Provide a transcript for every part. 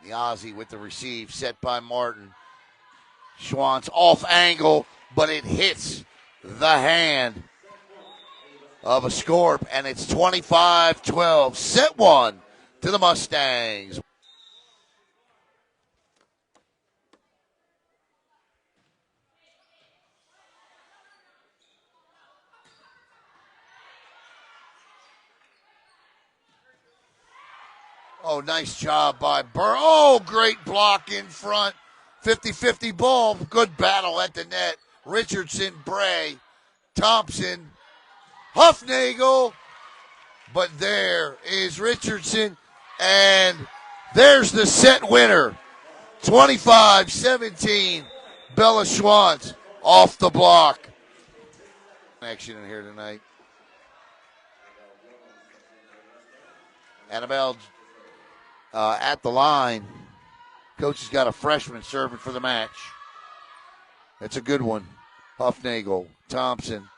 The Aussie with the receive, set by Martin. Schwantz off angle, but it hits the hand of a Scorp, and it's 25-12. Set one to the Mustangs. Oh, nice job by Burr. Oh, great block in front. 50-50 ball. Good battle at the net. Richardson, Bray, Thompson, Huffnagel. But there is Richardson, and there's the set winner. 25-17. Bella Schwantz off the block. Action in here tonight. Annabelle at the line. Coach has got a freshman serving for the match. That's a good one. Huffnagel, Thompson.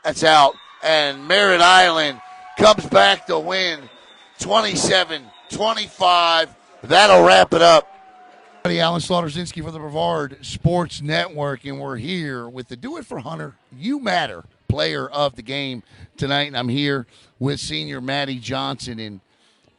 That's out. And Merritt Island comes back to win 27-25. That'll wrap it up. Alan Slaughter-Zinski for the Brevard Sports Network, and we're here with the Do It for Hunter You Matter player of the game tonight. And I'm here with senior Maddie Johnson. And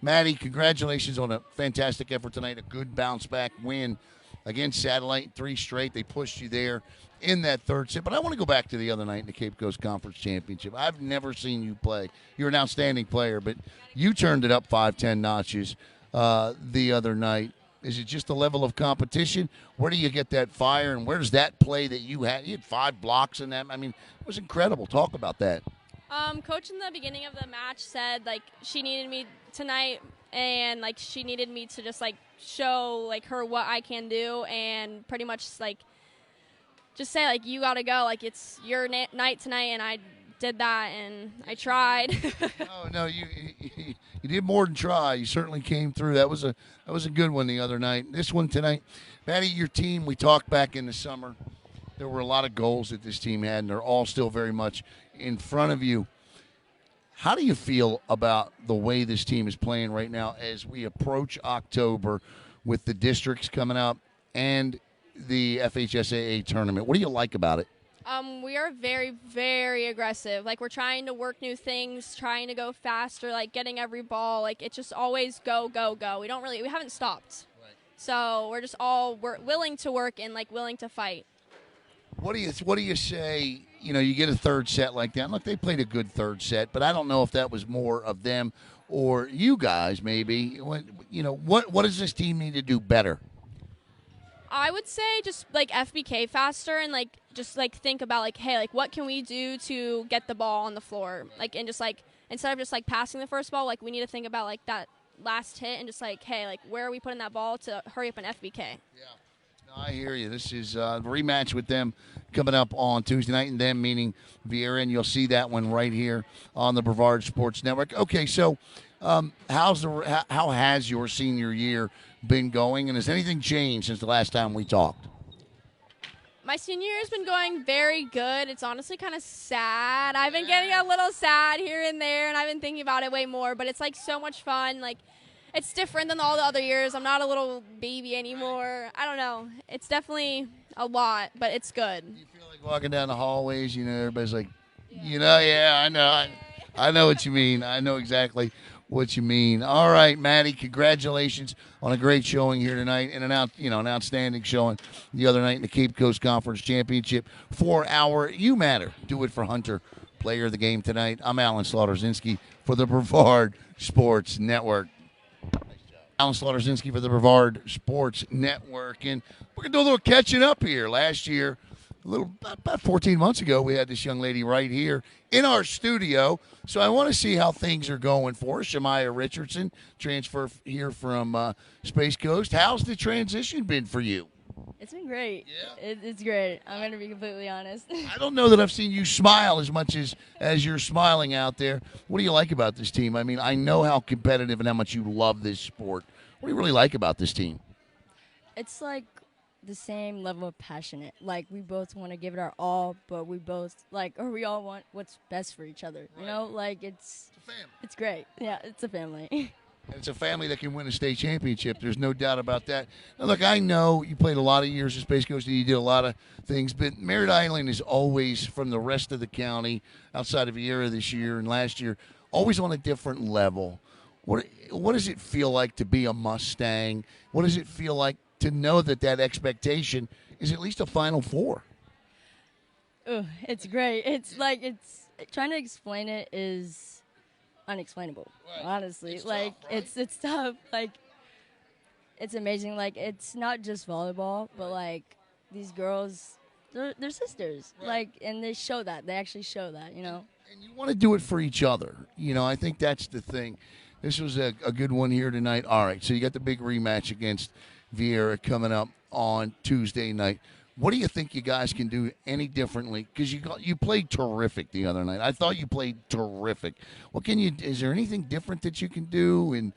Maddie, congratulations on a fantastic effort tonight. A good bounce-back win against Satellite, 3 straight. They pushed you there in that third set. But I want to go back to the other night in the Cape Coast Conference Championship. I've never seen you play. You're an outstanding player, but you turned it up 5-10 notches the other night. Is it just the level of competition? Where do you get that fire, and where does that play that you had? You had 5 blocks in that. I mean, it was incredible. Talk about that. Coach in the beginning of the match said, like, she needed me tonight, and, like, she needed me to just, like, show, like, her what I can do, and pretty much, like, just say, like, you got to go. Like, it's your night tonight, and I did that, and I tried. No, you did more than try. You certainly came through. That was a good one the other night. This one tonight, Maddie, your team, we talked back in the summer. There were a lot of goals that this team had, and they're all still very much in front of you. How do you feel about the way this team is playing right now as we approach October with the districts coming up and the FHSAA tournament? What do you like about it? We are very, very aggressive. Like, we're trying to work new things, trying to go faster, like getting every ball. Like, it's just always go, go, go. We haven't stopped. Right. So we're just we're willing to work and, like, willing to fight. What do you say? You know, you get a third set like that. Look, they played a good third set, but I don't know if that was more of them or you guys maybe. What does this team need to do better? I would say just, like, FBK faster and, like, just, like, think about, like, hey, like, what can we do to get the ball on the floor? Like, and just, like, instead of just, like, passing the first ball, like, we need to think about, like, that last hit and just, like, hey, like, where are we putting that ball to hurry up an FBK? Yeah. I hear you. This is a rematch with them coming up on Tuesday night, and them meaning Vieira, and you'll see that one right here on the Brevard Sports Network. Okay, so how has your senior year been going, and has anything changed since the last time we talked? My senior year has been going very good. It's honestly kind of sad. I've been getting a little sad here and there, and I've been thinking about it way more, but it's, like, so much fun. Like, it's different than all the other years. I'm not a little baby anymore. I don't know. It's definitely a lot, but it's good. You feel like walking down the hallways, everybody's like, I know. I know what you mean. I know exactly what you mean. All right, Maddie, congratulations on a great showing here tonight and an outstanding showing the other night in the Cape Coast Conference Championship for our You Matter Do It for Hunter player of the game tonight. I'm Alan Slaughter-Zinski for the Brevard Sports Network. Alan Slaughter-Zinski for the Brevard Sports Network, and we're going to do a little catching up here. Last year, about 14 months ago, we had this young lady right here in our studio, so I want to see how things are going for her. Shemaya Richardson, transfer here from Space Coast. How's the transition been for you? It's been great. Yeah. It's great. I'm going to be completely honest. I don't know that I've seen you smile as much as you're smiling out there. What do you like about this team? I mean, I know how competitive and how much you love this sport. What do you really like about this team? It's like the same level of passionate. Like, we both want to give it our all, but we all want what's best for each other. Right. Like, it's a family. It's great. Yeah, it's a family. And it's a family that can win a state championship. There's no doubt about that. Now, look, I know you played a lot of years as Space Coast and you did a lot of things, but Merritt Island is always, from the rest of the county, outside of Viera this year and last year, always on a different level. What does it feel like to be a Mustang? What does it feel like to know that expectation is at least a Final Four? Oh, it's great. It's like trying to explain it is unexplainable. Right. Honestly, It's like tough, right? it's tough. Like it's amazing. Like it's not just volleyball, but like these girls, they're sisters. Right. Like, and they show that. They actually show that. You know. And you want to do it for each other. I think that's the thing. This was a good one here tonight. All right, so you got the big rematch against Viera coming up on Tuesday night. What do you think you guys can do any differently? Because you played terrific the other night. I thought you played terrific. Is there anything different that you can do? And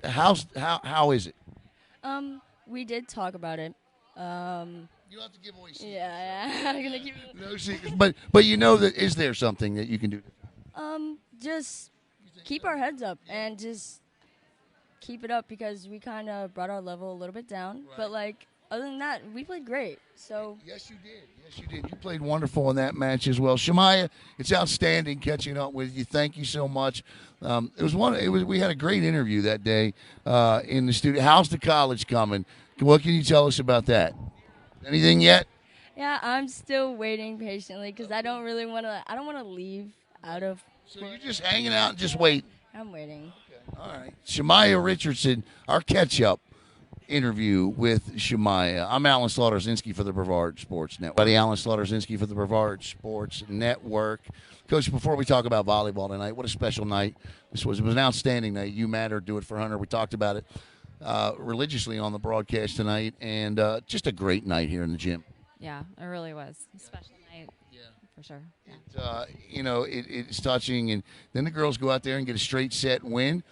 how is it? We did talk about it. You don't have to give away secrets. Yeah. I'm gonna keep. No secrets. But is there something that you can do? Just keep our heads up and just keep it up because we kind of brought our level a little bit down. Right. But like other than that, we played great. So Yes, you did. Yes, you did. You played wonderful in that match as well. Shemaya, it's outstanding catching up with you. Thank you so much. We had a great interview that day in the studio. How's the college coming? What can you tell us about that? Anything yet? yeah, I'm still waiting patiently because I don't really want to. I don't want to leave out of. So you're just hanging out and just waiting. I'm waiting. All right. Shemaya Richardson, our catch-up interview with Shemaya. I'm Alan Slaughter-Zinski for the Brevard Sports Network. Buddy, Alan Slaughter-Zinski for the Brevard Sports Network. Coach, before we talk about volleyball tonight, what a special night this was. It was an outstanding night. You matter, do it for Hunter. We talked about it religiously on the broadcast tonight, and just a great night here in the gym. Yeah, it really was a special night. Yeah, for sure. Yeah. It's touching, and then the girls go out there and get a straight set win.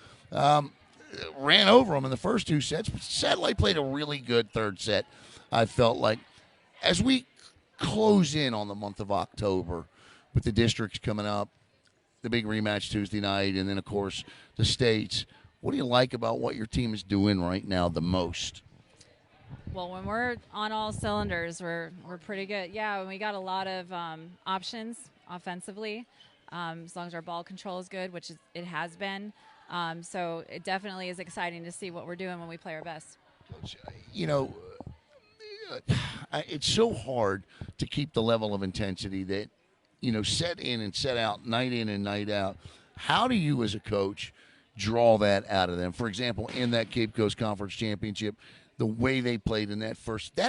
Ran over them in the first two sets. Satellite played a really good third set, I felt like. As we close in on the month of October with the districts coming up, the big rematch Tuesday night, and then, of course, the states, what do you like about what your team is doing right now the most? Well, when we're on all cylinders, we're pretty good. Yeah, and we got a lot of options offensively, as long as our ball control is good, which it has been. So it definitely is exciting to see what we're doing when we play our best. Coach, it's so hard to keep the level of intensity that, set in and set out, night in and night out. How do you as a coach draw that out of them? For example, in that Cape Coast Conference Championship, the way they played in that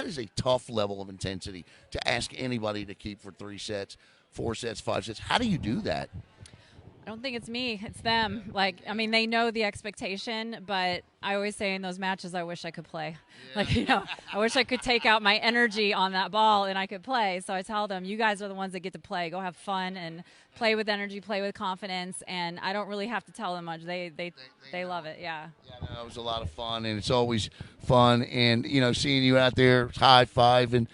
is a tough level of intensity to ask anybody to keep for 3 sets, 4 sets, 5 sets. How do you do that? I don't think it's me, it's them. They know the expectation, but I always say in those matches, I wish I could play. Yeah. I wish I could take out my energy on that ball and I could play. So I tell them, you guys are the ones that get to play. Go have fun and play with energy, play with confidence. And I don't really have to tell them much. They love it, yeah. Yeah, no, it was a lot of fun, and it's always fun. And, seeing you out there, high five. And,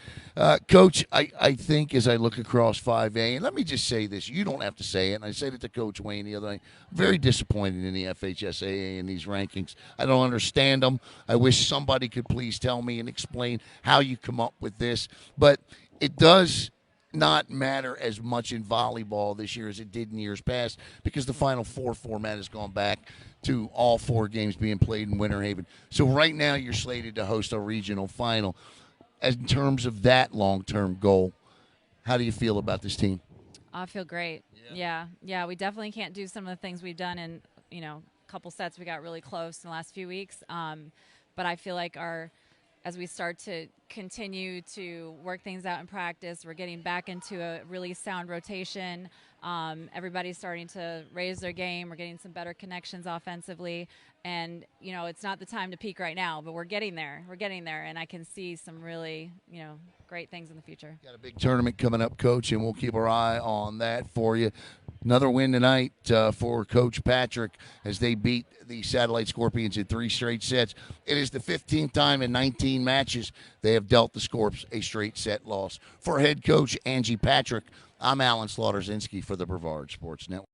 Coach, I think as I look across 5A, and let me just say this, you don't have to say it, and I said it to Coach Wayne the other night, I'm very disappointed in the FHSAA and these rankings. I don't understand them. I wish somebody could please tell me and explain how you come up with this. But it does not matter as much in volleyball this year as it did in years past because the Final Four format has gone back to all 4 games being played in Winter Haven. So right now you're slated to host a regional final. In terms of that long-term goal, how do you feel about this team? I feel great. Yeah. We definitely can't do some of the things we've done in, a couple sets. We got really close in the last few weeks. But I feel like as we start to continue to work things out in practice, we're getting back into a really sound rotation. Everybody's starting to raise their game. We're getting some better connections offensively. And, it's not the time to peak right now, but we're getting there. And I can see some really, great things in the future. Got a big tournament coming up, Coach, and we'll keep our eye on that for you. Another win tonight for Coach Patrick as they beat the Satellite Scorpions in 3 straight sets. It is the 15th time in 19 matches they have dealt the Scorps a straight set loss. For head coach Angie Patrick, I'm Alan Slaughter-Zinski for the Brevard Sports Network.